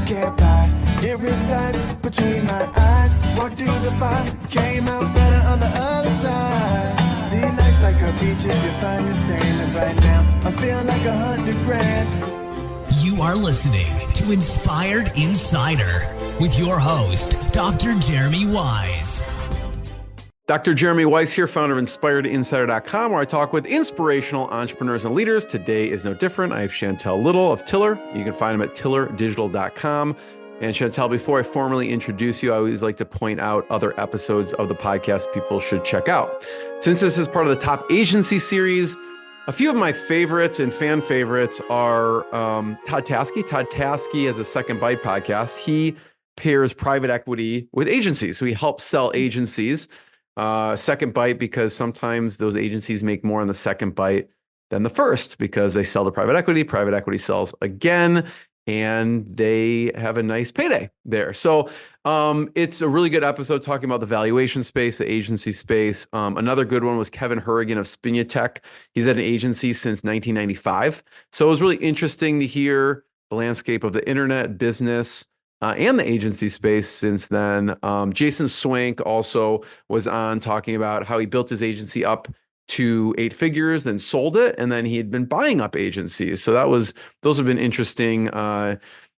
get by. It resides between my eyes. Walked through the fire, came out better on the other side. See, life's like a beach if you find the sand. And right now, I feel like 100 grand. You are listening to Inspired Insider with your host, Dr. Jeremy Wise. Dr. Jeremy Weiss here, founder of InspiredInsider.com, where I talk with inspirational entrepreneurs and leaders. Today is no different. I have Chantelle Little of Tiller. You can find them at tillerdigital.com. And Chantelle, before I formally introduce you, I always like to point out other episodes of the podcast people should check out. Since this is part of the Top Agency series, a few of my favorites and fan favorites are Todd Taskey. Todd Taskey has a Second Bite podcast. He pairs private equity with agencies. So he helps sell agencies. Second bite, because sometimes those agencies make more on the second bite than the first because they sell to private equity sells again, and they have a nice payday there. So it's a really good episode talking about the valuation space, the agency space. Another good one was Kevin Hurrigan of Spinutech. He's at an agency since 1995. So it was really interesting to hear the landscape of the internet business and the agency space since then. Jason Swank also was on talking about how he built his agency up to 8 figures, then sold it, and then he had been buying up agencies. So those have been interesting,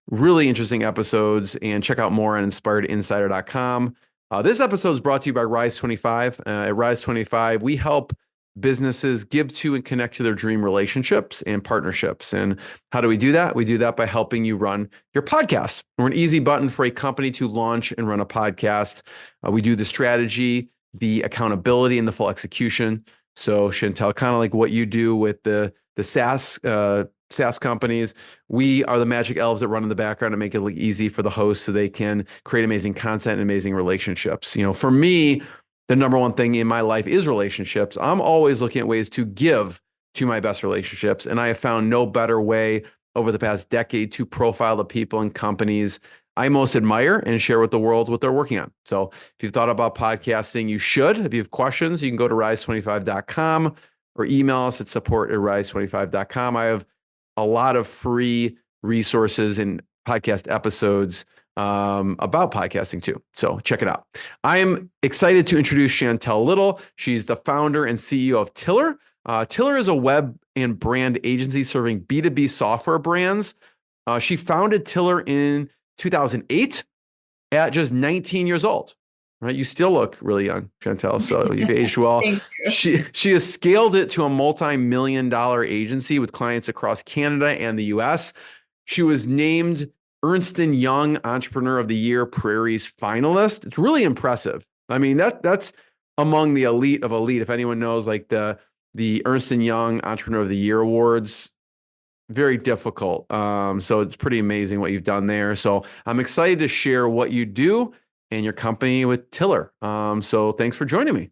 really interesting episodes. And check out more on InspiredInsider.com. This episode is brought to you by Rise 25. At Rise 25, we help businesses give to and connect to their dream relationships and partnerships. And how do we do that? We do that by helping you run your podcast. We're an easy button for a company to launch and run a podcast. We do the strategy, the accountability, and the full execution. So Chantelle, kind of like what you do with the SaaS companies, we are the magic elves that run in the background and make it look easy for the hosts so they can create amazing content and amazing relationships. You know, for me, the number one thing in my life is relationships. I'm always looking at ways to give to my best relationships. And I have found no better way over the past decade to profile the people and companies I most admire and share with the world what they're working on. So if you've thought about podcasting, you should. If you have questions, you can go to rise25.com or email us at support@rise25.com. I have a lot of free resources and podcast episodes about podcasting too. So check it out. I am excited to introduce Chantelle Little. She's the founder and CEO of Tiller. Tiller is a web and brand agency serving B2B software brands. She founded Tiller in 2008 at just 19 years old, right? You still look really young, Chantelle, so you've aged well. Thank you. She has scaled it to a multi-million-dollar agency with clients across Canada and the US. She was named Ernst & Young Entrepreneur of the Year Prairie's finalist. It's really impressive. I mean, that's among the elite of elite. If anyone knows, like the Ernst & Young Entrepreneur of the Year Awards, very difficult. So it's pretty amazing what you've done there. So I'm excited to share what you do and your company with Tiller. So thanks for joining me.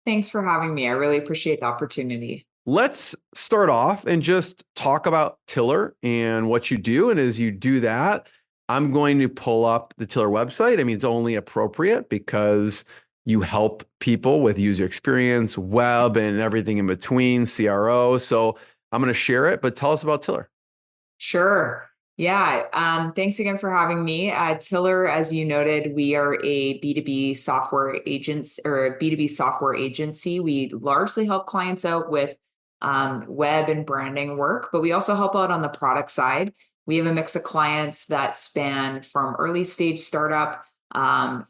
Thanks for having me. I really appreciate the opportunity. Let's start off and just talk about Tiller and what you do. And as you do that, I'm going to pull up the Tiller website. I mean, it's only appropriate because you help people with user experience, web, and everything in between, CRO. So I'm going to share it, but tell us about Tiller. Sure. Yeah. Thanks again for having me. Tiller, as you noted, we are a B2B software agents or a B2B software agency. We largely help clients out with web and branding work, but we also help out on the product side. We have a mix of clients that span from early stage startup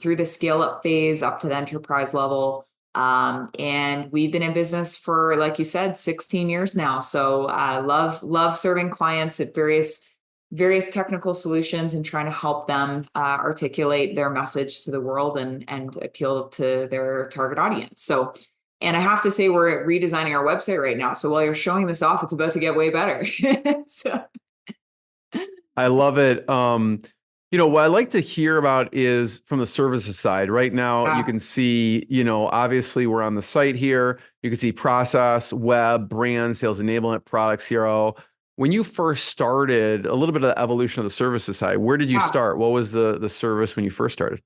through the scale up phase up to the enterprise level. And we've been in business for, like you said, 16 years now. So I love serving clients at various technical solutions and trying to help them articulate their message to the world and appeal to their target audience. So, and I have to say, we're redesigning our website right now. So while you're showing this off, it's about to get way better. So. I love it. What I like to hear about is from the services side. Right now, you can see, obviously we're on the site here. You can see process, web, brand, sales enablement, product, CRO. When you first started, a little bit of the evolution of the services side, where did you start? What was the service when you first started?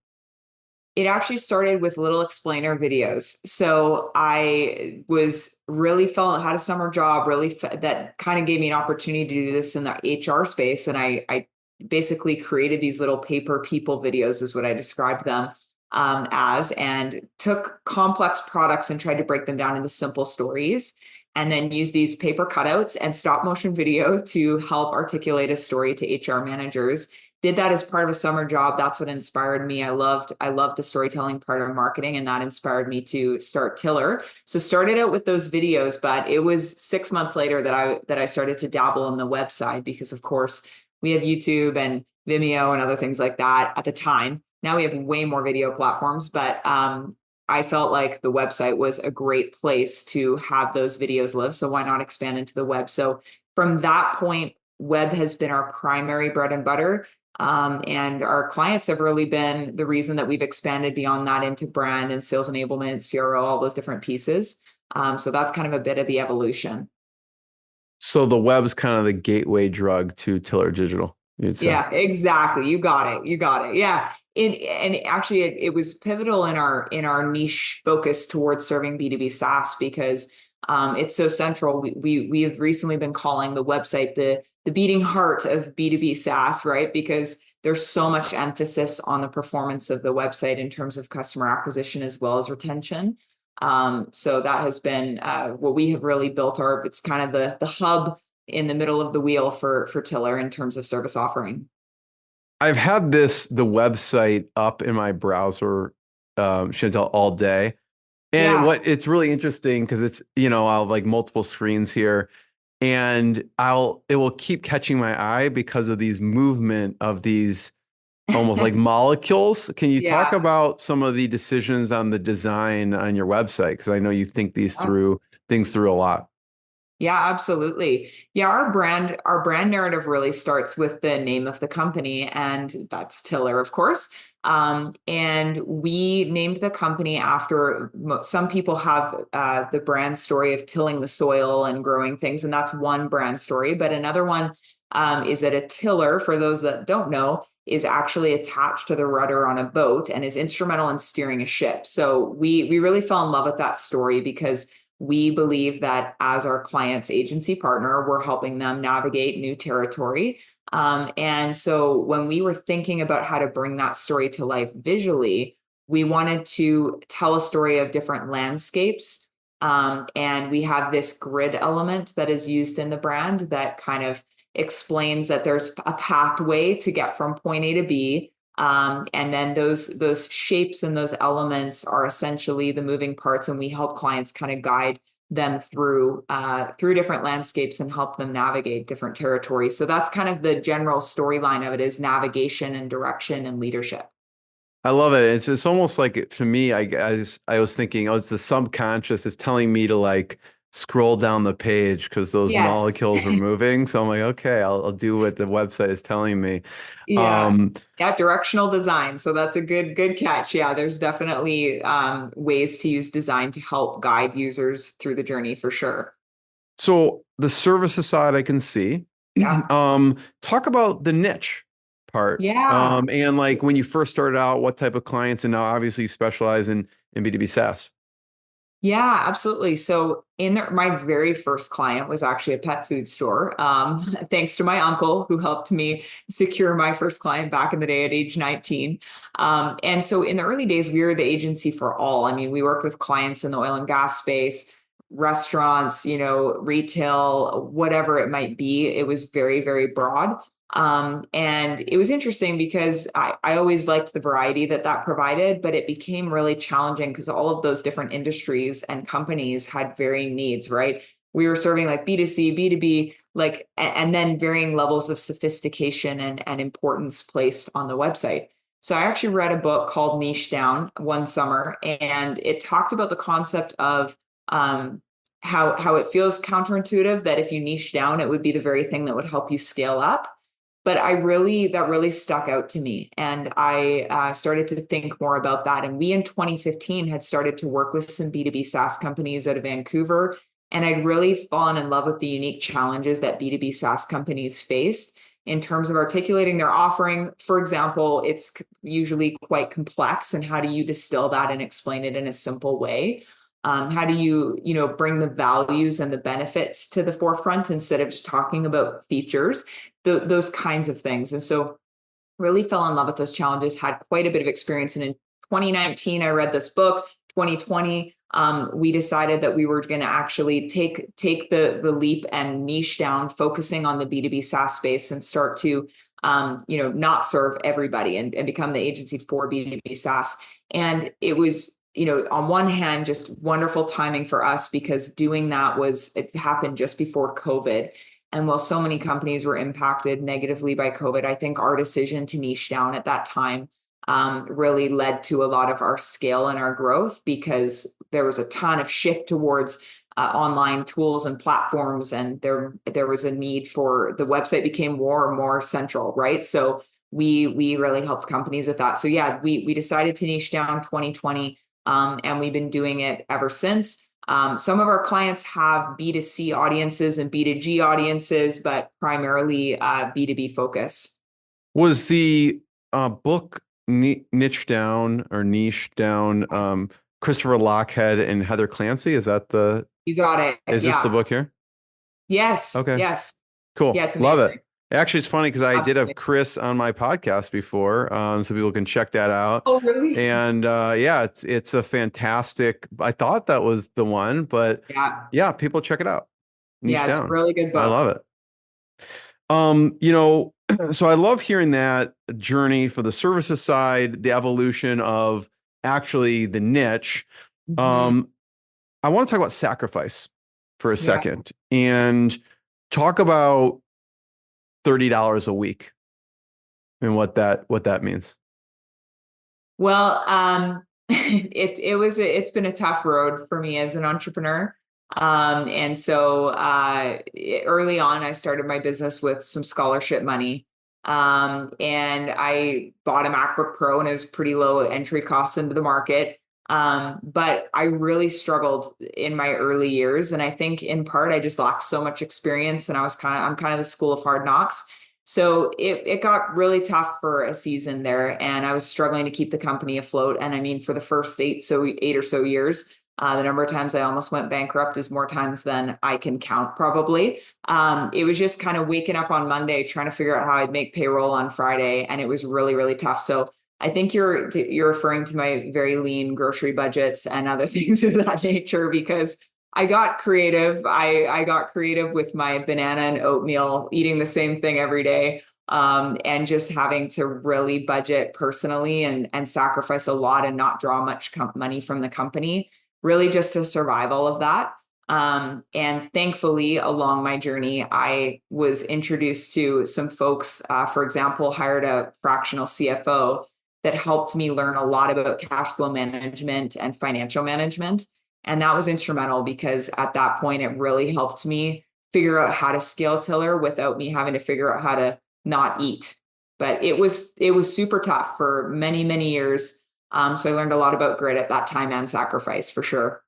It actually started with little explainer videos. So I had a summer job, that kind of gave me an opportunity to do this in the HR space. And I basically created these little paper people videos, is what I described them as, and took complex products and tried to break them down into simple stories, and then use these paper cutouts and stop motion video to help articulate a story to HR managers. Did that as part of a summer job. That's what inspired me. I loved the storytelling part of marketing, and that inspired me to start Tiller. So started out with those videos, but it was 6 months later that I started to dabble in the website, because of course we have YouTube and Vimeo and other things like that at the time. Now we have way more video platforms, but I felt like the website was a great place to have those videos live. So why not expand into the web? So from that point, web has been our primary bread and butter. And our clients have really been the reason that we've expanded beyond that into brand and sales enablement, CRO, all those different pieces. So that's kind of a bit of the evolution. So the web's kind of the gateway drug to Tiller Digital, you'd say. Yeah, exactly. You got it. You got it. Yeah. And actually it was pivotal in our niche focus towards serving B2B SaaS, because it's so central. We have recently been calling the website the beating heart of B2B SaaS, right? Because there's so much emphasis on the performance of the website in terms of customer acquisition as well as retention. So that has been what we have really built it's kind of the hub in the middle of the wheel for Tiller in terms of service offering. I've had the website up in my browser, Chantelle, all day. And Yeah. it's really interesting because it's, I'll have like multiple screens here, and it will keep catching my eye because of these movement of these almost like molecules. Can you talk Yeah. about some of the decisions on the design on your website? Because I know you think things through a lot. Yeah, absolutely. Yeah, our brand narrative really starts with the name of the company, and that's Tiller, of course. And we named the company after some people have the brand story of tilling the soil and growing things, and that's one brand story. But another one is that a tiller, for those that don't know, is actually attached to the rudder on a boat and is instrumental in steering a ship. So we really fell in love with that story because we believe that as our client's agency partner, we're helping them navigate new territory. And so when we were thinking about how to bring that story to life visually, we wanted to tell a story of different landscapes. And we have this grid element that is used in the brand that kind of explains that there's a pathway to get from point A to B. And then those shapes and those elements are essentially the moving parts, and we help clients kind of guide them through different landscapes and help them navigate different territories. So that's kind of the general storyline of it, is navigation and direction and leadership. I love it. It's almost like, to me, I was thinking, oh, it's the subconscious. It's telling me to like scroll down the page because those Yes. molecules are moving. So I'm like, okay, I'll do what the website is telling me. Yeah. Yeah, directional design. So that's a good catch. Yeah, there's definitely ways to use design to help guide users through the journey for sure. So the services side I can see. Yeah. Talk about the niche part. Yeah. And like when you first started out, what type of clients, and now obviously you specialize in B2B SaaS. Yeah, absolutely. So my very first client was actually a pet food store. Thanks to my uncle who helped me secure my first client back in the day at age 19. And so in the early days, we were the agency for all. I mean, we worked with clients in the oil and gas space, restaurants, retail, whatever it might be. It was very, very broad. And it was interesting because I always liked the variety that provided, but it became really challenging because all of those different industries and companies had varying needs, right? We were serving like B2C, B2B, and then varying levels of sophistication and importance placed on the website. So I actually read a book called Niche Down one summer, and it talked about the concept of how it feels counterintuitive that if you niche down, it would be the very thing that would help you scale up. But that really stuck out to me. And I started to think more about that. And we in 2015 had started to work with some B2B SaaS companies out of Vancouver. And I'd really fallen in love with the unique challenges that B2B SaaS companies faced in terms of articulating their offering. For example, it's usually quite complex. And how do you distill that and explain it in a simple way? How do you, bring the values and the benefits to the forefront instead of just talking about features? those kinds of things. And so really fell in love with those challenges, had quite a bit of experience. And in 2019, I read this book. 2020, we decided that we were going to actually take the leap and niche down, focusing on the B2B SaaS space, and start to not serve everybody and become the agency for B2B SaaS. And it was, on one hand, just wonderful timing for us, because doing that it happened just before COVID. And while so many companies were impacted negatively by COVID, I think our decision to niche down at that time really led to a lot of our scale and our growth, because there was a ton of shift towards online tools and platforms, and there was a need for the website became more and more central, right? So we really helped companies with that. So yeah, we decided to niche down 2020, and we've been doing it ever since. Some of our clients have B2C audiences and B2G audiences, but primarily B2B focus. Was the book niche down, Christopher Lochhead and Heather Clancy? Is that You got it. Is this the book here? Yes. Okay. Yes. Cool. Yeah, it's amazing. Love it. Actually, it's funny because I did Absolutely. have Chris on my podcast before, so people can check that out. Oh, really? And it's a fantastic. I thought that was the one, but Yeah, people check it out. Niche it's a down. really good book. I love it. So I love hearing that journey for the services side, the evolution of actually the niche. Mhm. I want to talk about sacrifice for a second and talk about $30 a week and what that means. Well, it's been a tough road for me as an entrepreneur. And so early on, I started my business with some scholarship money. And I bought a MacBook Pro, and it was pretty low entry costs into the market. But I really struggled in my early years. And I think in part, I just lacked so much experience, and I'm kind of the school of hard knocks. So it got really tough for a season there, and I was struggling to keep the company afloat. And I mean, for the first 8 or so years, the number of times I almost went bankrupt is more times than I can count, probably. It was just kind of waking up on Monday, trying to figure out how I'd make payroll on Friday, and it was really, really tough. So I think you're referring to my very lean grocery budgets and other things of that nature, because I got creative. I got creative with my banana and oatmeal, eating the same thing every day, and just having to really budget personally and sacrifice a lot and not draw much money from the company, really just to survive all of that. And thankfully, along my journey, I was introduced to some folks, for example, hired a fractional CFO that helped me learn a lot about cash flow management and financial management. And that was instrumental, because at that point, it really helped me figure out how to scale Tiller without me having to figure out how to not eat. But it was super tough for many, many years. So I learned a lot about grit at that time, and sacrifice, for sure.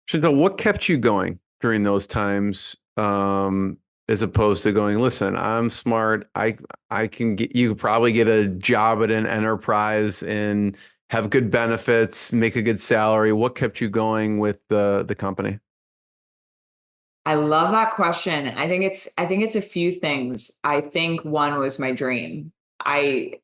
Chantelle, what kept you going during those times, as opposed to going, listen, I'm smart. I can get, you could probably get a job at an enterprise and have good benefits, make a good salary. What kept you going with the company? I love that question. I think it's a few things. I think one was my dream. I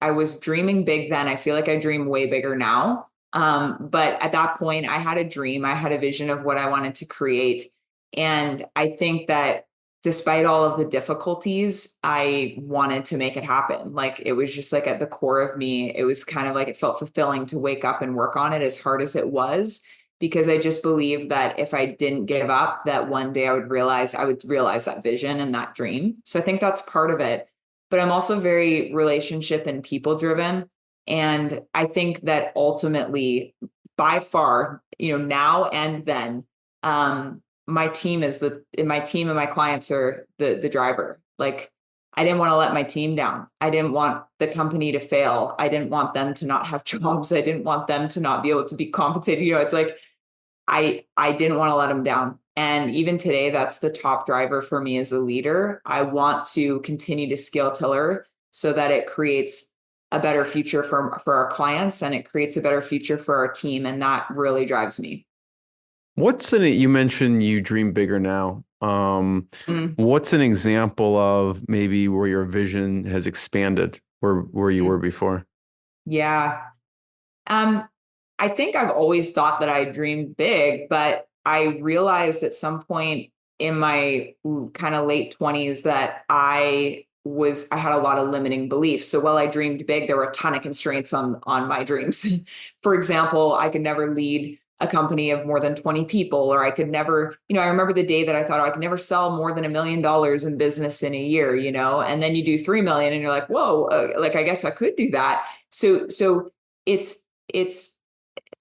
was dreaming big then. I feel like I dream way bigger now. But at that point, I had a dream. I had a vision of what I wanted to create. And I think that despite all of the difficulties, I wanted to make it happen. Like, it was just like at the core of me, it was kind of like, it felt fulfilling to wake up and work on it, as hard as it was, because I just believed that if I didn't give up, that one day I would realize that vision and that dream. So I think that's part of it. But I'm also very relationship and people driven. And I think that ultimately, by far, now and then, my team and my clients are the driver. Like, I didn't want to let my team down. I didn't want the company to fail. I didn't want them to not have jobs. I didn't want them to not be able to be compensated. It's like, I didn't want to let them down. And even today, that's the top driver for me as a leader. I want to continue to scale Tiller so that it creates a better future for our clients, and it creates a better future for our team. And that really drives me. You mentioned you dream bigger now. Mm, What's an example of maybe where your vision has expanded where you mm. were before? Yeah. Um, I think I've always thought that I dreamed big, but I realized at some point in my kind of late 20s that I had a lot of limiting beliefs. So while I dreamed big, there were a ton of constraints on my dreams. For example, I could never lead a company of more than 20 people, or I could never, I remember the day that I thought, oh, I could never sell more than $1 million in business in a year, and then you do 3 million and you're like, whoa, like I guess I could do that. So it's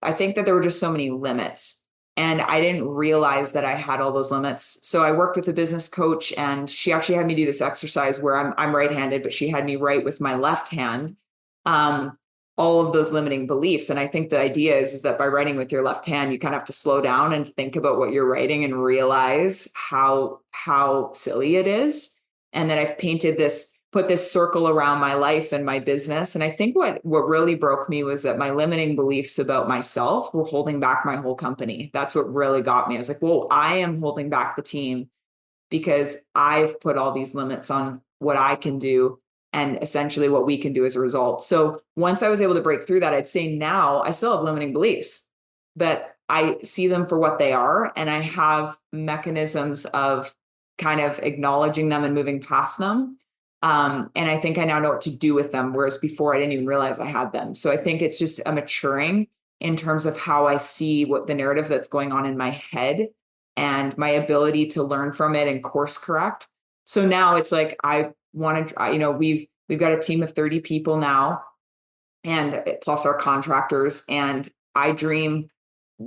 I think that there were just so many limits, and I didn't realize that I had all those limits. So I worked with a business coach, and she actually had me do this exercise where I'm right-handed, but she had me write with my left hand um, all of those limiting beliefs. And I think the idea is that by writing with your left hand, you kind of have to slow down and think about what you're writing and realize how silly it is. And then I've put this circle around my life and my business. And I think what really broke me was that my limiting beliefs about myself were holding back my whole company. That's what really got me. I was like, whoa, I am holding back the team because I've put all these limits on what I can do and essentially what we can do as a result. So once I was able to break through that, I'd say now I still have limiting beliefs, but I see them for what they are. And I have mechanisms of kind of acknowledging them and moving past them. And I think I now know what to do with them, whereas before I didn't even realize I had them. So I think it's just a maturing in terms of how I see what the narrative that's going on in my head and my ability to learn from it and course correct. So now it's like I want to, we've got a team of 30 people now, and plus our contractors, and I dream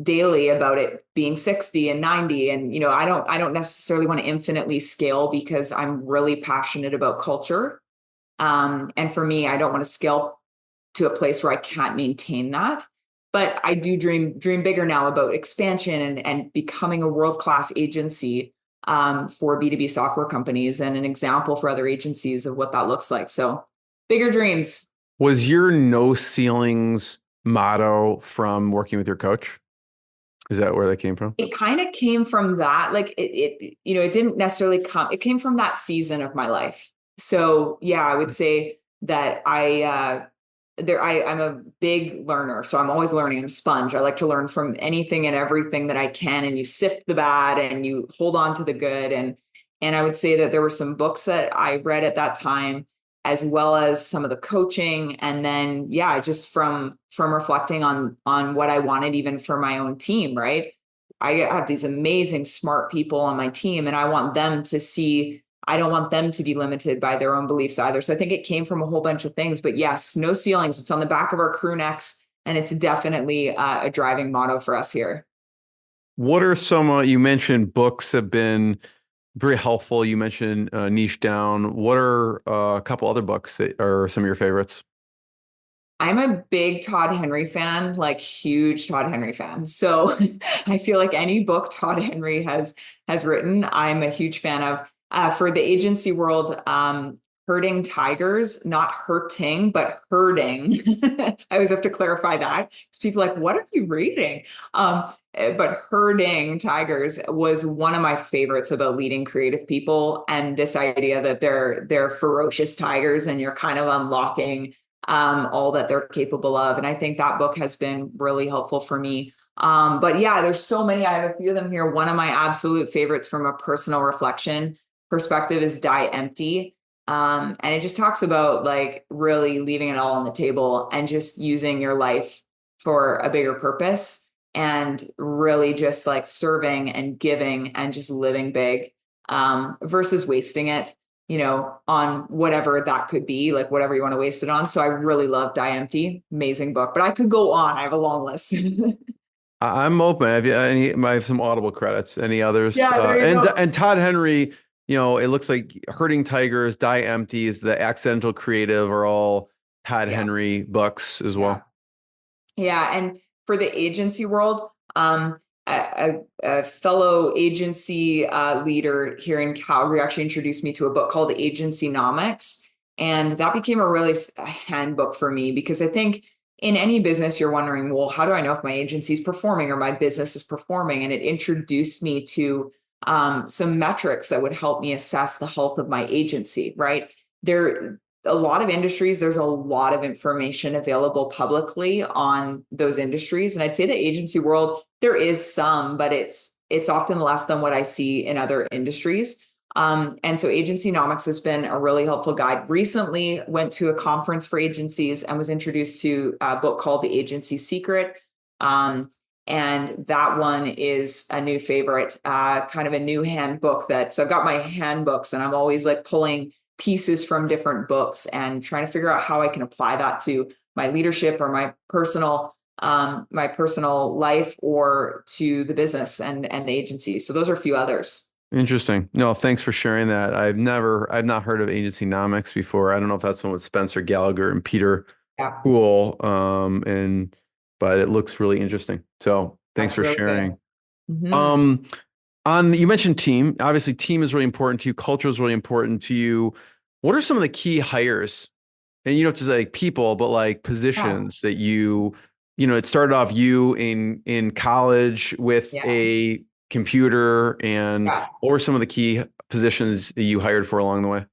daily about it being 60 and 90. And I don't necessarily want to infinitely scale because I'm really passionate about culture. And for me, I don't want to scale to a place where I can't maintain that. But I do dream bigger now about expansion and becoming a world-class agency for B2B software companies, and an example for other agencies of what that looks like. So bigger dreams. Was your no ceilings motto from working with your coach? Is that where that came from? It kind of came from that. Like it didn't necessarily it came from that season of my life. So yeah, I would say that I'm a big learner. So I'm always learning. I'm a sponge. I like to learn from anything and everything that I can. And you sift the bad and you hold on to the good. And I would say that there were some books that I read at that time, as well as some of the coaching. And then, yeah, just from reflecting on what I wanted, even for my own team, right? I have these amazing, smart people on my team, and I don't want them to be limited by their own beliefs either. So I think it came from a whole bunch of things, but yes, no ceilings. It's on the back of our crew necks, and it's definitely a driving motto for us here. What are you mentioned books have been very helpful. You mentioned Niche Down. What are a couple other books that are some of your favorites? I'm a big Todd Henry fan, like huge Todd Henry fan. So I feel like any book Todd Henry has written, I'm a huge fan of. For the agency world, herding tigers, not hurting, but herding. I always have to clarify that because people are like, what are you reading? But herding tigers was one of my favorites about leading creative people, and this idea that they're ferocious tigers and you're kind of unlocking all that they're capable of. And I think that book has been really helpful for me. But yeah, there's so many. I have a few of them here. One of my absolute favorites from a personal reflection perspective is Die Empty. And it just talks about like really leaving it all on the table and just using your life for a bigger purpose, and really just like serving and giving and just living big versus wasting it, on whatever that could be, like whatever you want to waste it on. So I really love Die Empty. Amazing book, but I could go on. I have a long list. I'm open. I have some Audible credits. Any others? Yeah, there you go. And Todd Henry, it looks like Herding Tigers, Die Empties, The Accidental Creative are all Todd Henry books as well. Yeah. And for the agency world, a fellow agency leader here in Calgary actually introduced me to a book called Agency-nomics. And that became a really handbook for me, because I think in any business, you're wondering, well, how do I know if my agency is performing or my business is performing? And it introduced me to some metrics that would help me assess the health of my agency, right? A lot of industries, there's a lot of information available publicly on those industries. And I'd say the agency world, there is some, but it's often less than what I see in other industries. And so Agencynomics has been a really helpful guide. Recently went to a conference for agencies and was introduced to a book called The Agency Secret. And that one is a new favorite, kind of a new handbook so I've got my handbooks and I'm always like pulling pieces from different books and trying to figure out how I can apply that to my leadership or my personal life or to the business and the agency. So those are a few others. Interesting. No, thanks for sharing that. I've not heard of Agencynomics before. I don't know if that's one with Spencer Gallagher and Peter Yeah. Poole. But it looks really interesting. So thanks That's for really sharing. good. Mm-hmm. You mentioned team. Obviously, team is really important to you. Culture is really important to you. What are some of the key hires? And you don't have to say like people, but like positions that it started off you in college with Yeah. a computer, and Yeah. what were some of the key positions that you hired for along the way?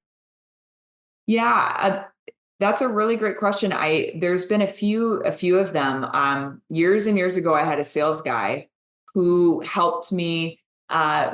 Yeah. That's a really great question. There's been a few of them. Years and years ago, I had a sales guy who helped me,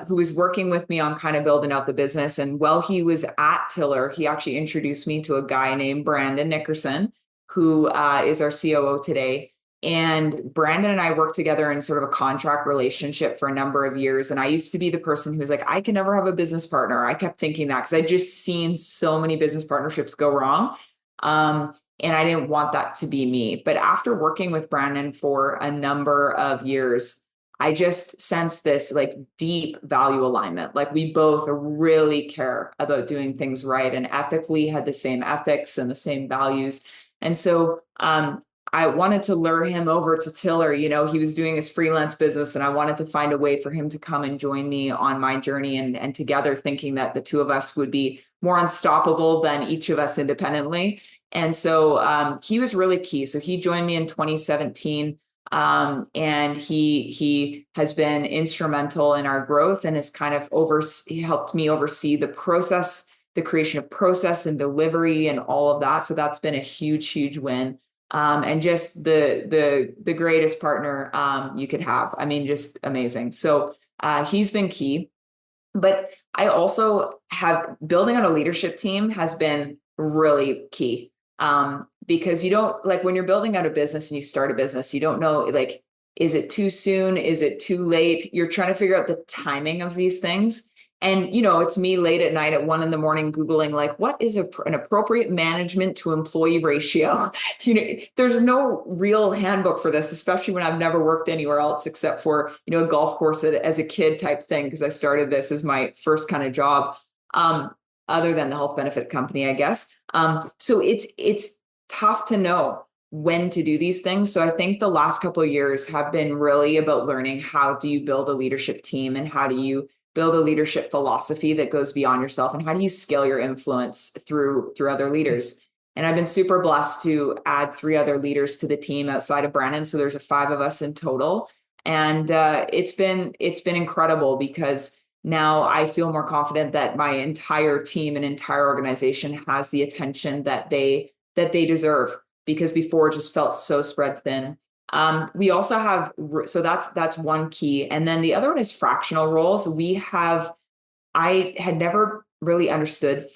who was working with me on kind of building out the business. And while he was at Tiller, he actually introduced me to a guy named Brandon Nickerson, who is our COO today. And Brandon and I worked together in sort of a contract relationship for a number of years. And I used to be the person who was like, I can never have a business partner. I kept thinking that because I just seen so many business partnerships go wrong. And I didn't want that to be me. But after working with Brandon for a number of years, I just sensed this like deep value alignment. Like we both really care about doing things right and ethically had the same ethics and the same values. And so I wanted to lure him over to Tiller. He was doing his freelance business and I wanted to find a way for him to come and join me on my journey and together thinking that the two of us would be more unstoppable than each of us independently. And so he was really key. So he joined me in 2017. And he has been instrumental in our growth and has kind of he helped me oversee the process, the creation of process and delivery and all of that. So that's been a huge win. And just the greatest partner you could have. I mean, just amazing. So he's been key. But I also have building on a leadership team has been really key. Because you don't like when you're building out a business and you start a business, you don't know, like, is it too soon? Is it too late? You're trying to figure out the timing of these things. And, it's me late at night at 1 a.m, Googling, like, what is an appropriate management to employee ratio? There's no real handbook for this, especially when I've never worked anywhere else except for, a golf course as a kid type thing, because I started this as my first kind of job, other than the health benefit company, I guess. So it's tough to know when to do these things. So I think the last couple of years have been really about learning how do you build a leadership team and how do you build a leadership philosophy that goes beyond yourself and how do you scale your influence through other leaders. And I've been super blessed to add 3 other leaders to the team outside of Brandon. So there's 5 of us in total. And it's been incredible because now I feel more confident that my entire team and entire organization has the attention that they deserve, because before it just felt so spread thin. We also have, so that's one key. And then the other one is fractional roles. I had never really understood the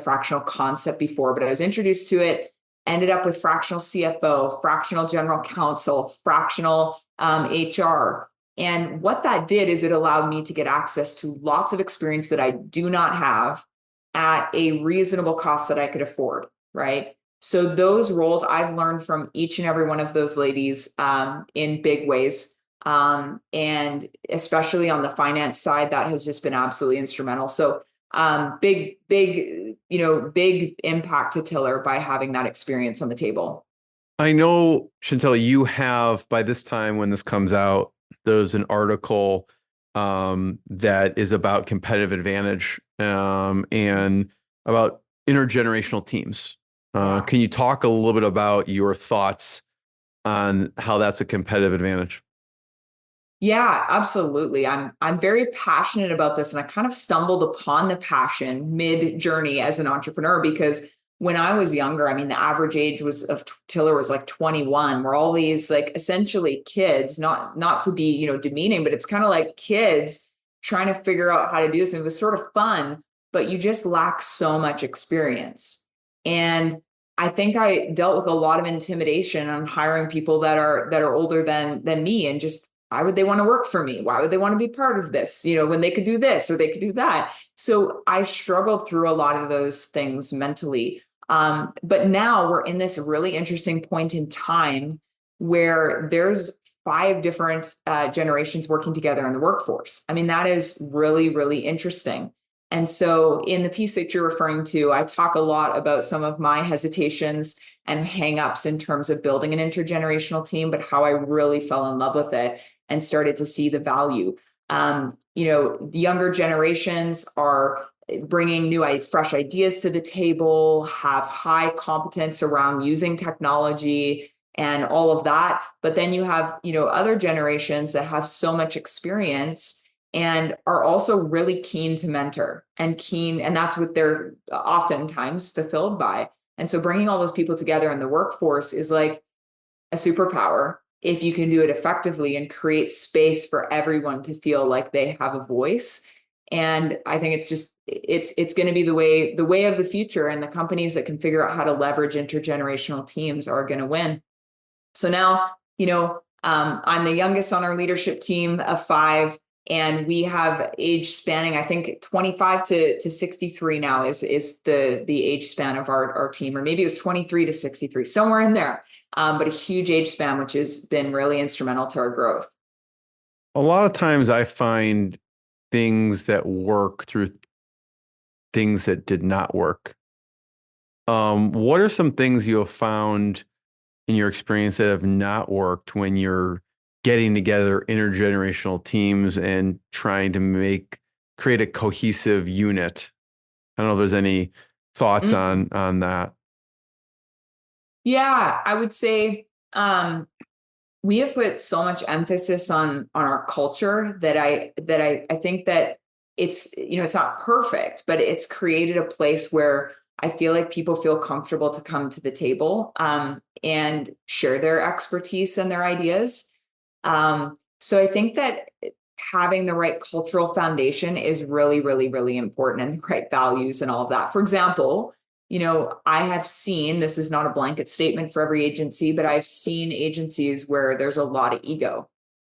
fractional concept before, but I was introduced to it, ended up with fractional CFO, fractional general counsel, fractional HR. And what that did is it allowed me to get access to lots of experience that I do not have at a reasonable cost that I could afford, right? So those roles I've learned from each and every one of those ladies in big ways. And especially on the finance side, that has just been absolutely instrumental. So big impact to Tiller by having that experience on the table. I know, Chantelle, you have, by this time when this comes out, there's an article that is about competitive advantage and about intergenerational teams. Yeah. Can you talk a little bit about your thoughts on how that's a competitive advantage? Yeah, absolutely. I'm very passionate about this, and I kind of stumbled upon the passion mid journey as an entrepreneur because when I was younger, I mean, the average age was of Tiller was like 21. We're all these like essentially kids, not to be, demeaning, but it's kind of like kids trying to figure out how to do this. And it was sort of fun, but you just lack so much experience. And I think I dealt with a lot of intimidation on hiring people that are older than me, and just why would they want to work for me? Why would they want to be part of this? When they could do this or they could do that. So I struggled through a lot of those things mentally. But now we're in this really interesting point in time where there's five different generations working together in the workforce. I mean, that is really, really interesting. And so in the piece that you're referring to, I talk a lot about some of my hesitations and hangups in terms of building an intergenerational team, but how I really fell in love with it and started to see the value. The younger generations are bringing new, fresh ideas to the table, have high competence around using technology and all of that. But then you have, other generations that have so much experience and are also really keen to mentor and that's what they're oftentimes fulfilled by. And so bringing all those people together in the workforce is like a superpower if you can do it effectively and create space for everyone to feel like they have a voice. And I think it's going to be the way of the future, and the companies that can figure out how to leverage intergenerational teams are going to win. So now, I'm the youngest on our leadership team of five, and we have age spanning, I think 25 to 63 now is the age span of our team, or maybe it was 23 to 63, somewhere in there. But a huge age span, which has been really instrumental to our growth. A lot of times I find things that work through things that did not work. What are some things you have found in your experience that have not worked when you're getting together intergenerational teams and trying to create a cohesive unit? I don't know if there's any thoughts on that. Yeah, I would say we have put so much emphasis on our culture that I think that it's not perfect, but it's created a place where I feel like people feel comfortable to come to the table and share their expertise and their ideas. So I think that having the right cultural foundation is really, really, really important, and the right values and all of that. For example, I have seen, this is not a blanket statement for every agency, but I've seen agencies where there's a lot of ego.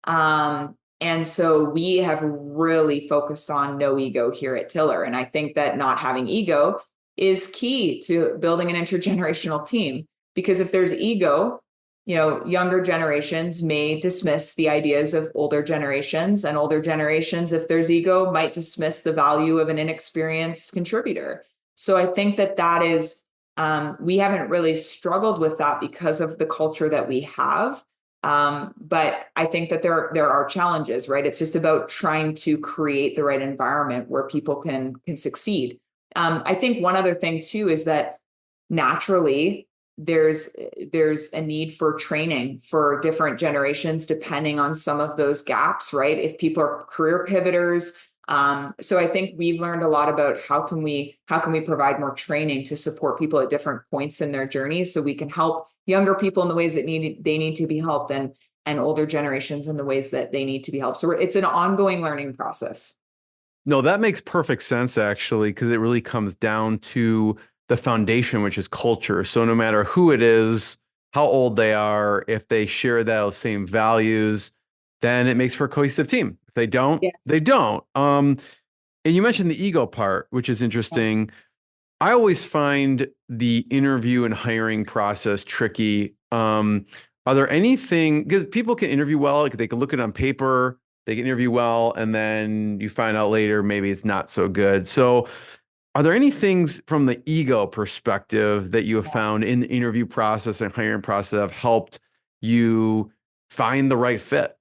And so we have really focused on no ego here at Tiller. And I think that not having ego is key to building an intergenerational team, because if there's ego, younger generations may dismiss the ideas of older generations, and older generations, if there's ego, might dismiss the value of an inexperienced contributor. So I think that is, we haven't really struggled with that because of the culture that we have. But I think that there are challenges, right? It's just about trying to create the right environment where people can succeed. I think one other thing too is that naturally there's a need for training for different generations depending on some of those gaps, right? If people are career pivoters. So I think we've learned a lot about how can we provide more training to support people at different points in their journeys, so we can help younger people in the ways that they need to be helped, and older generations in the ways that they need to be helped. So it's an ongoing learning process. No, that makes perfect sense, actually, because it really comes down to the foundation, which is culture. So no matter who it is, how old they are, if they share those same values, then it makes for a cohesive team. If they don't, Yes. they don't. And you mentioned the ego part, which is interesting. I always find the interview and hiring process tricky. Are there anything, because people can interview well, like they can look it on paper, they can interview well, and then you find out later maybe it's not so good. So are there any things from the ego perspective that you have found in the interview process and hiring process that have helped you find the right fit?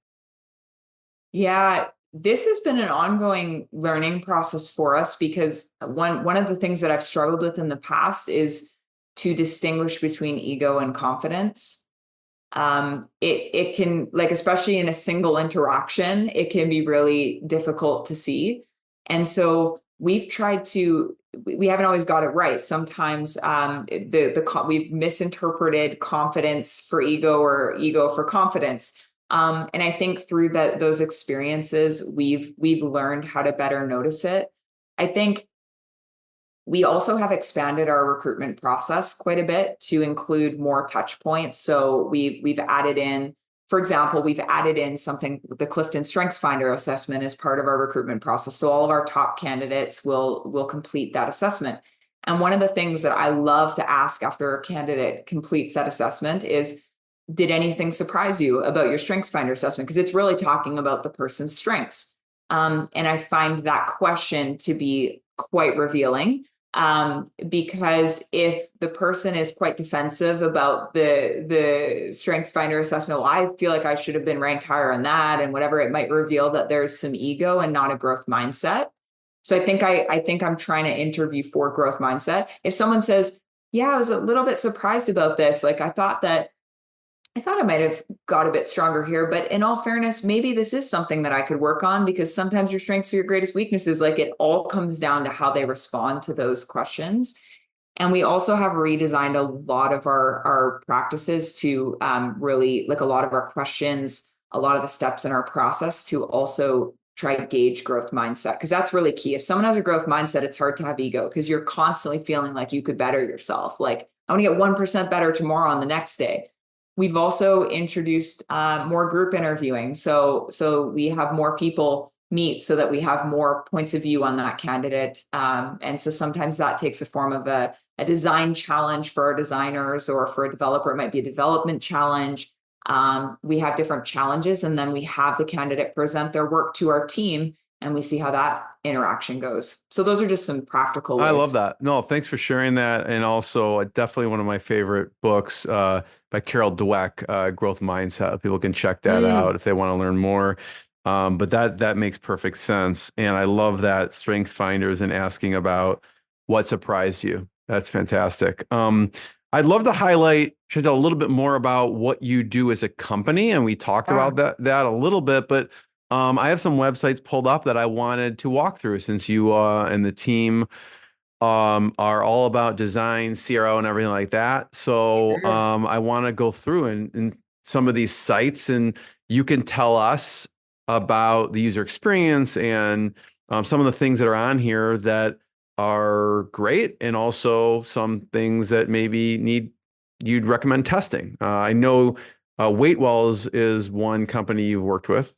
Yeah, this has been an ongoing learning process for us, because one of the things that I've struggled with in the past is to distinguish between ego and confidence. It can, like, especially in a single interaction, it can be really difficult to see. And so we haven't always got it right. Sometimes we've misinterpreted confidence for ego or ego for confidence. And I think through those experiences, we've learned how to better notice it. I think we also have expanded our recruitment process quite a bit to include more touch points. So we've added in, for example, something, the Clifton Strengths Finder assessment as part of our recruitment process. So all of our top candidates will complete that assessment. And one of the things that I love to ask after a candidate completes that assessment is, did anything surprise you about your Strengths Finder assessment? Because it's really talking about the person's strengths. And I find that question to be quite revealing. Because if the person is quite defensive about the Strengths Finder assessment, well, I feel like I should have been ranked higher on that, and whatever, it might reveal that there's some ego and not a growth mindset. So I think I'm trying to interview for growth mindset. If someone says, yeah, I was a little bit surprised about this, like I thought I might have got a bit stronger here, but in all fairness, maybe this is something that I could work on, because sometimes your strengths are your greatest weaknesses. Like, it all comes down to how they respond to those questions. And we also have redesigned a lot of our practices to really, like, a lot of our questions, a lot of the steps in our process to also try to gauge growth mindset, because that's really key. If someone has a growth mindset, it's hard to have ego, because you're constantly feeling like you could better yourself. Like, I want to get 1% better tomorrow on the next day. We've also introduced more group interviewing. So we have more people meet so that we have more points of view on that candidate. And so sometimes that takes the form of a design challenge for our designers, or for a developer, it might be a development challenge. We have different challenges, and then we have the candidate present their work to our team, and we see how that interaction goes. So those are just some practical ways. I love that. No, thanks for sharing that. And also, definitely one of my favorite books by Carol Dweck, Growth Mindset. People can check that out if they want to learn more. But that makes perfect sense. And I love that Strengths Finders and asking about what surprised you. That's fantastic. I'd love to highlight, Chantelle, a little bit more about what you do as a company. And we talked about that a little bit, but I have some websites pulled up that I wanted to walk through, since you and the team are all about design, CRO, and everything like that. So I want to go through and some of these sites, and you can tell us about the user experience and some of the things that are on here that are great, and also some things that maybe you'd recommend testing. I know Waitwell is one company you've worked with.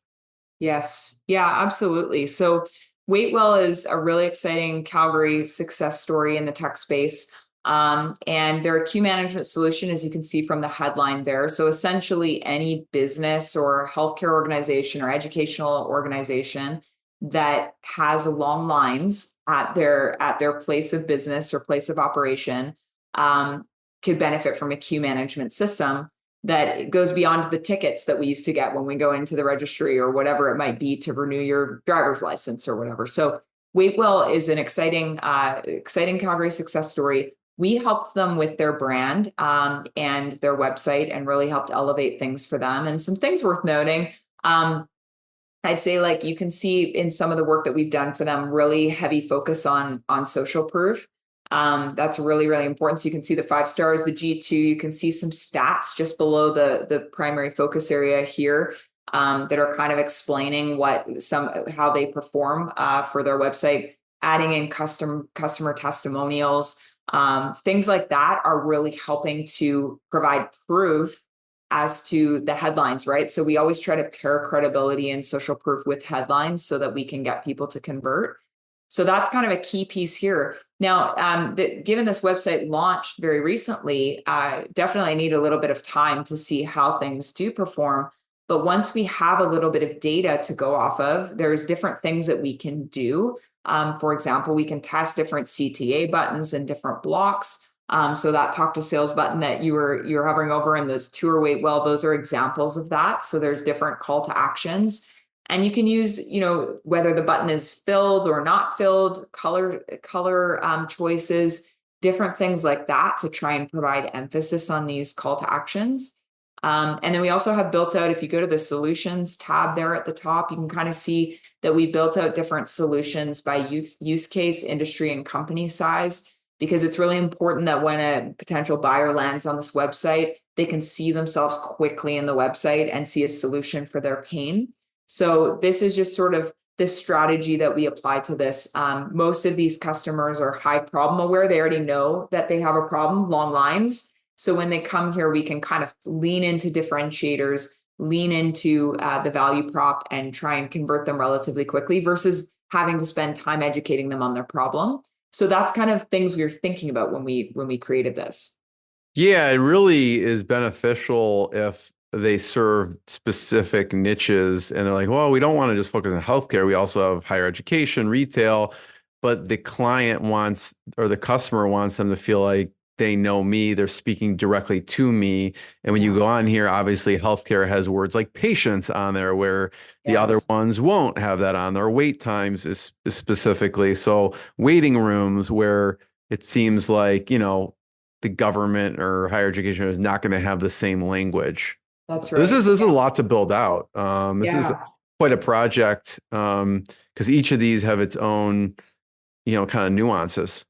Yes. Yeah, absolutely. So Waitwell is a really exciting Calgary success story in the tech space. And they're a queue management solution, as you can see from the headline there. So essentially, any business or healthcare organization or educational organization that has long lines at their place of business or place of operation could benefit from a queue management system that goes beyond the tickets that we used to get when we go into the registry or whatever it might be to renew your driver's license or whatever. So Waitwell is an exciting Calgary success story. We helped them with their brand and their website, and really helped elevate things for them. And some things worth noting, I'd say, like, you can see in some of the work that we've done for them, really heavy focus on social proof. That's really, really important. So you can see the 5 stars, the G2, you can see some stats just below the primary focus area here that are kind of explaining how they perform for their website, adding in customer testimonials. Things like that are really helping to provide proof as to the headlines, right? So we always try to pair credibility and social proof with headlines so that we can get people to convert. So that's kind of a key piece here. Now, given this website launched very recently, definitely need a little bit of time to see how things do perform. But once we have a little bit of data to go off of, there's different things that we can do. For example, we can test different CTA buttons and different blocks. So that talk to sales button that you're hovering over, and those tour Waitwell, those are examples of that. So there's different call to actions. And you can use, whether the button is filled or not filled, color choices. different things like that to try and provide emphasis on these call to actions. And then we also have built out, if you go to the solutions tab there at the top, you can kind of see that we built out different solutions by use case, industry, and company size, because it's really important that when a potential buyer lands on this website, they can see themselves quickly in the website and see a solution for their pain. So this is just sort of the strategy that we apply to this. Most of these customers are high problem aware. They already know that they have a problem, long lines. So when they come here, we can kind of lean into differentiators, lean into the value prop, and try and convert them relatively quickly versus having to spend time educating them on their problem. So that's kind of things we were thinking about when we created this. Yeah, it really is beneficial if they serve specific niches and they're like, well, we don't want to just focus on healthcare. We also have higher education, retail, but the client wants, or the customer wants them to feel like they know me, they're speaking directly to me. And when you go on here, obviously healthcare has words like patients on there, where the other ones won't have that on there. Wait times is specifically. So waiting rooms, where it seems like, the government or higher education is not going to have the same language. That's right. This is a lot to build out. This is quite a project, because each of these have its own, kind of nuances.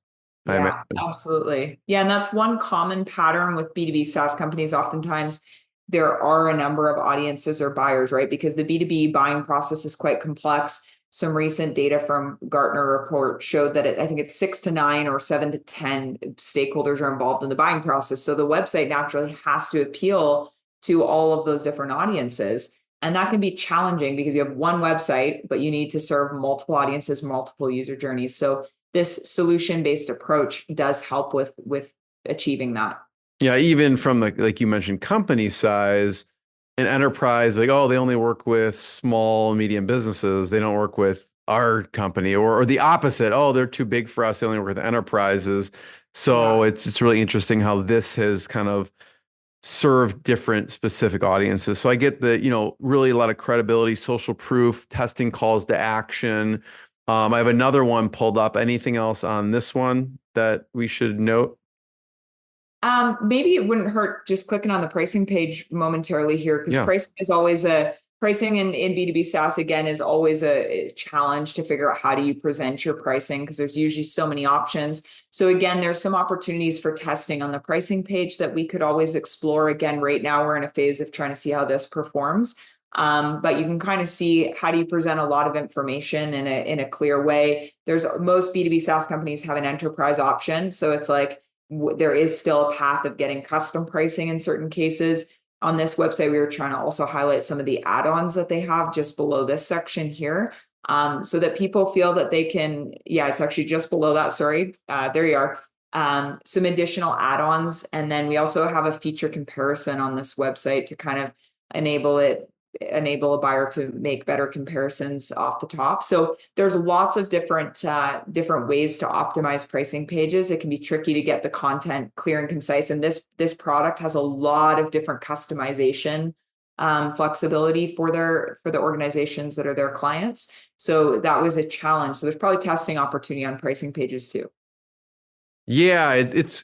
Yeah, absolutely. Yeah, and that's one common pattern with B2B SaaS companies. Oftentimes, there are a number of audiences or buyers, right? Because the B2B buying process is quite complex. Some recent data from Gartner report showed that I think it's 6 to 9 or 7 to 10 stakeholders are involved in the buying process. So the website naturally has to appeal to all of those different audiences. And that can be challenging because you have one website, but you need to serve multiple audiences, multiple user journeys. So this solution-based approach does help with achieving that. Yeah, even from like you mentioned, company size, an enterprise, like, oh, they only work with small and medium businesses. They don't work with our company, or the opposite. Oh, they're too big for us. They only work with enterprises. So it's really interesting how this has kind of served different specific audiences. So I get the, really a lot of credibility, social proof, testing calls to action. I have another one pulled up. Anything else on this one that we should note? Maybe it wouldn't hurt just clicking on the pricing page momentarily here, because pricing in B2B SaaS, again, is always a challenge to figure out how do you present your pricing, because there's usually so many options. So again, there's some opportunities for testing on the pricing page that we could always explore. Again, right now we're in a phase of trying to see how this performs. But you can kind of see how do you present a lot of information in a clear way. Most B2B SaaS companies have an enterprise option. So it's like, there is still a path of getting custom pricing in certain cases. On this website, we were trying to also highlight some of the add-ons that they have just below this section here, so that people feel that they can, it's actually just below that. Sorry. There you are. Some additional add-ons. And then we also have a feature comparison on this website to kind of enable a buyer to make better comparisons off the top. So there's lots of different ways to optimize pricing pages. It can be tricky to get the content clear and concise. And this product has a lot of different customization flexibility for the organizations that are their clients. So that was a challenge. So there's probably testing opportunity on pricing pages too. Yeah, it's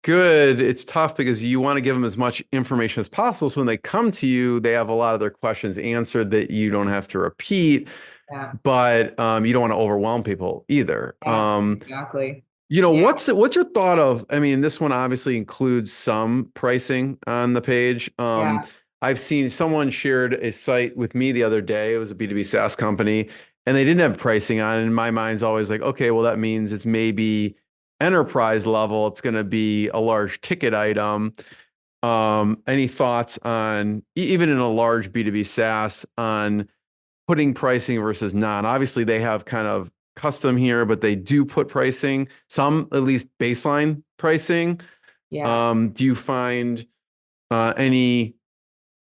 good. It's tough because you want to give them as much information as possible. So when they come to you, they have a lot of their questions answered that you don't have to repeat. Yeah. But you don't want to overwhelm people either. Exactly. What's your thought of? I mean, this one obviously includes some pricing on the page. I've seen someone shared a site with me the other day. It was a B2B SaaS company, and they didn't have pricing on it. And my mind's always like, okay, well, that means it's maybe enterprise level. It's going to be a large ticket item. Any thoughts on, even in a large B2B SaaS, on putting pricing versus non? Obviously, they have kind of custom here, but they do put pricing, some at least baseline pricing. Do you find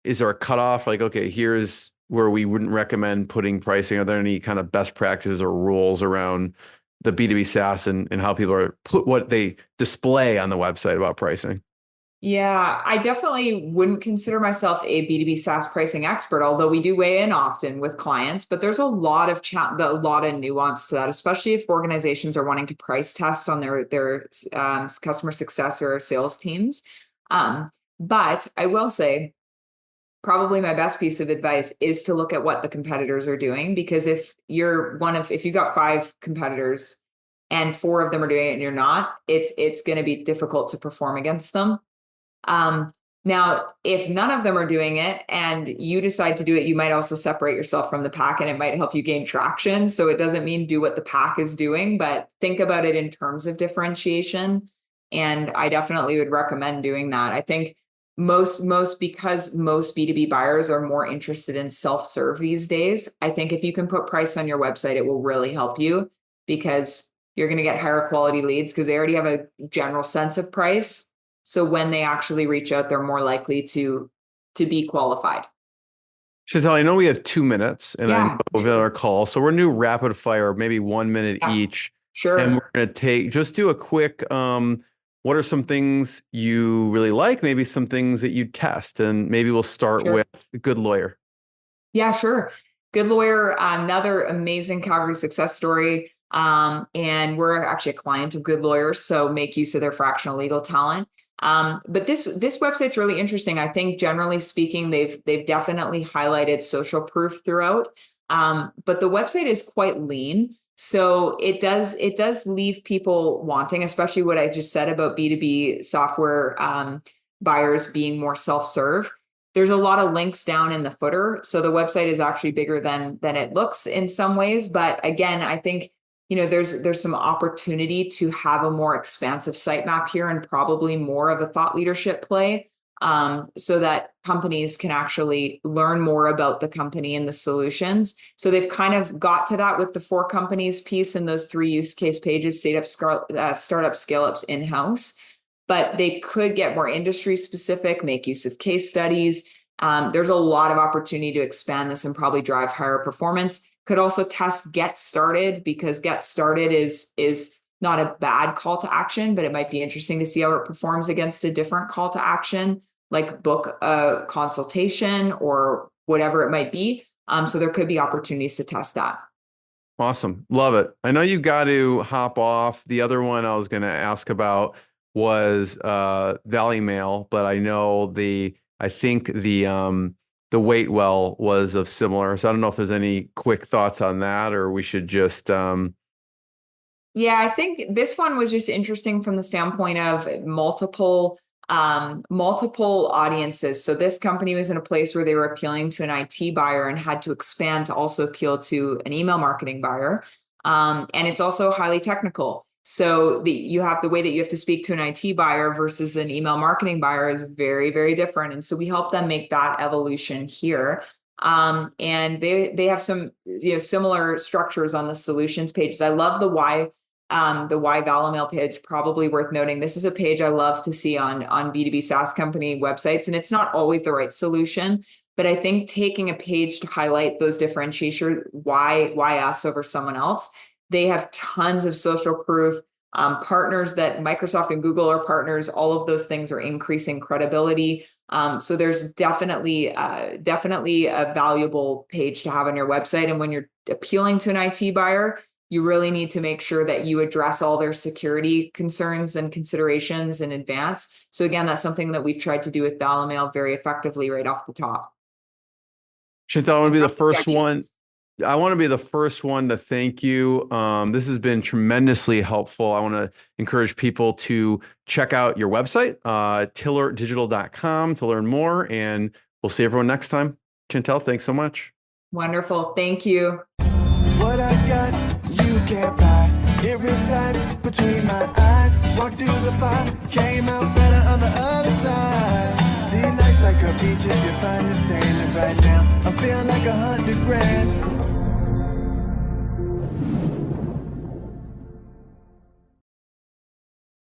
is there a cutoff? Like, okay, here's where we wouldn't recommend putting pricing. Are there any kind of best practices or rules around the B2B SaaS and how people put what they display on the website about pricing? Yeah, I definitely wouldn't consider myself a B2B SaaS pricing expert, although we do weigh in often with clients, but there's a lot of a lot of nuance to that, especially if organizations are wanting to price test on their customer success or sales teams. But I will say, probably my best piece of advice is to look at what the competitors are doing, because if you've got 5 competitors and 4 of them are doing it and you're not, it's going to be difficult to perform against them. Now, if none of them are doing it and you decide to do it, you might also separate yourself from the pack and it might help you gain traction. So it doesn't mean do what the pack is doing, but think about it in terms of differentiation. And I definitely would recommend doing that. I think because most B2B buyers are more interested in self-serve these days, I think if you can put price on your website, it will really help you, because you're going to get higher quality leads because they already have a general sense of price. So when they actually reach out, they're more likely to be qualified. Chantelle, I know we have 2 minutes and I know we've got sure. our call. So we're going to do rapid fire, maybe 1 minute Yeah, each. sure. And we're going to just do a quick, what are some things you really like? Maybe some things that you test, and maybe we'll start Sure. with Good Lawyer. Yeah, sure. Good Lawyer, another amazing Calgary success story. And we're actually a client of Good Lawyer, so make use of their fractional legal talent. But this website's really interesting. I think generally speaking, they've definitely highlighted social proof throughout. But the website is quite lean. So it does leave people wanting, especially what I just said about B2B software buyers being more self-serve. There's a lot of links down in the footer. So the website is actually bigger than it looks in some ways. But again, I think, there's some opportunity to have a more expansive sitemap here, and probably more of a thought leadership play, so that companies can actually learn more about the company and the solutions. So they've kind of got to that with the 4 companies piece and those 3 use case pages, startup, scale-ups in-house. But they could get more industry specific, make use of case studies. There's a lot of opportunity to expand this and probably drive higher performance. Could also test Get Started, because Get Started is not a bad call to action, but it might be interesting to see how it performs against a different call to action, like book a consultation or whatever it might be. So there could be opportunities to test that. Awesome. Love it. I know you got to hop off. The other one I was going to ask about was Valley Mail, but I know I think the wait well was of similar. So I don't know if there's any quick thoughts on that, or we should just Yeah, I think this one was just interesting from the standpoint of multiple audiences. So this company was in a place where they were appealing to an IT buyer and had to expand to also appeal to an email marketing buyer. And it's also highly technical. So you have the way that you have to speak to an IT buyer versus an email marketing buyer is very, very different. And so we help them make that evolution here. And they have some similar structures on the solutions pages. I love the why Valley Mail page, probably worth noting. This is a page I love to see on B2B SaaS company websites, and it's not always the right solution. But I think taking a page to highlight those differentiators, why us over someone else. They have tons of social proof, partners that Microsoft and Google are partners. All of those things are increasing credibility. So there's definitely a valuable page to have on your website. And when you're appealing to an IT buyer, you really need to make sure that you address all their security concerns and considerations in advance. So again, that's something that we've tried to do with Valley Mail very effectively right off the top. Chantelle, I want to be the first one. I want to be the first one to thank you. This has been tremendously helpful. I want to encourage people to check out your website, tillerdigital.com, to learn more. And we'll see everyone next time. Chantelle, thanks so much. Wonderful. Thank you. What I got, you can't buy. It resides between my eyes. Walked through the fire, came out better on the other side. See, life's like a beach if you find the sailing right now. I'm feeling like 100 grand.